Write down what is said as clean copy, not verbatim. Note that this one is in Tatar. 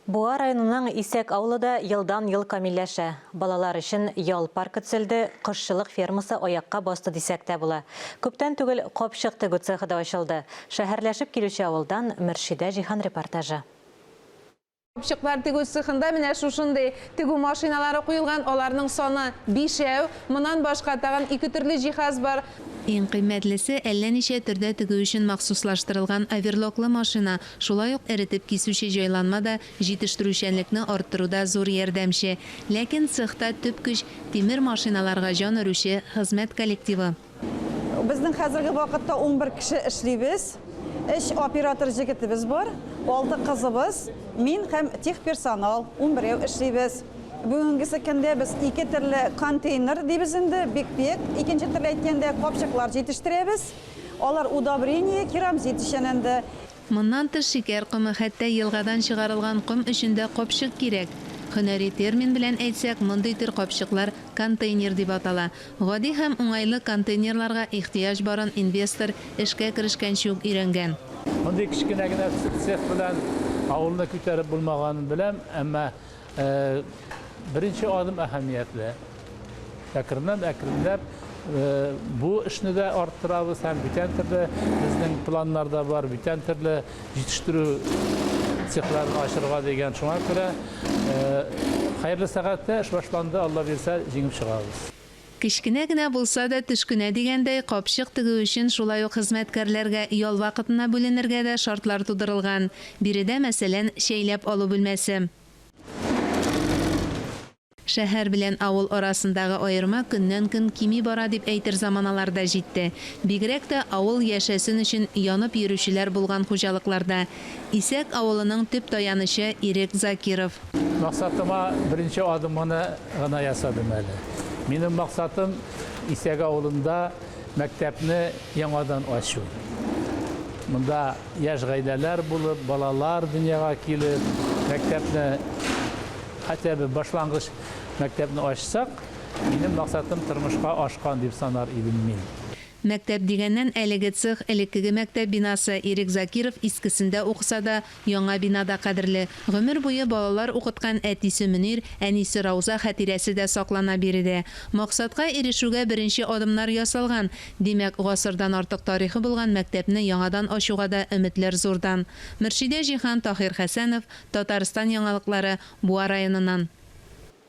Буа районының Исек аулыда йылдан-йыл камилләшә. Балалар өчен ял паркы төзелде, кошчылык фермасы аякка басты дисәктә була. Күптән түгел капчык тегү цехы да ачылды. Шәһәрләшеп килүче авылдан Мөршидә Җиһан репортажы. Капчыклар тегү цехында менә шушындай тегү машиналары куелган, аларның саны 5. Моннан башка тагын 2 төрле җиһаз бар. Иң кыйммәтлесе әллә ничә төрдә тегү өчен махсуслаштырылган оверлоклы машина. Шулай ук эретеп кисүче җайланма да җитештерүчәнлекне арттыруда зур ярдәмче. Ләкин цехта төп көч тимер машиналарга җан өрүче хезмәт коллективы. Безнең хәзерге вакытта 11 кеше эшлибез. Эш оператор җегетебез бар, 6 кызыбыз, мин һәм техперсонал 11 эшлибез. Бүгенге көндә без 2 төрле контейнер дибез инде, бик-бик. Икенче төрле әйткәндә капчыклар җитештерәбез. Алар удобрение, керамзит җитешәнендә. Моннан тыш шикәр кымы, хәтта елгадан чыгарылган кым өчендә капчык кирәк. Һөнәри термин белән әйтсәк, мондый төр капчыклар контейнер дип атала. Гади һәм уңайлы контейнерларга ихтияҗ барын инвестор эшкә керешкәнче үк өйрәнгән. Мондый кичкенә генә цех белән авылны күтәреп булмаганын беләм, әмма беренче адым әһәмиятле. Әкренләп бу эшне дә арттырабыз һәм бүтән төрле безнең планнарда бар, бүтән төрле җитештерү цехларын ачырга дигән шуңа күрә хәерле сәгатьтә эш башланды, Алла бирсә җиңеп чыгабыз. Кичкенә генә булса да төшкенә дигәндәй капчык тегү өчен шулай ук хезмәткәрләргә ял вакытына бүленергә дә шартлар тудырылган. Биредә мәсәлән шәйләп алу бүлмәсе. Шәһәр белән авыл арасындагы аерма көннән-көн кими бара дип әйтер заманаларда җитте. Бигрәк тә авыл яшәсен өчен янып йөрүчеләр булган хуҗалыкларда. Исәк авылының төп таянычы Ирек Закиров. Максатыма беренче адымны гына ясадым әле. Минем максатым Исәк авылында мәктәпне яңадан ачу. Монда яшь гаиләләр булып, балалар дөньяга килеп, мәктәпне хәтта башлангыч мәктәпне ачсак, минем максатым тормышка ашкан дип санар идем мин. Мәктәп дигәннән әлеге цех элеккеге мәктәп бинасы Ирек Закиров искесендә укыса да, яңа бинада кадерле. Гомер буе балалар укыткан әтисе Мөнир, әнисе Рауза хатирәсе дә саклана биредә. Максатка ирешүгә беренче адымнар ясалган. Димәк, гасырдан артык тарихы булган мәктәпне яңадан ачуга да өметләр зурдан. Мөршидә Җиһан, Таһир Хәсәнов, Татарстан яңалыклары, Буа районыннан.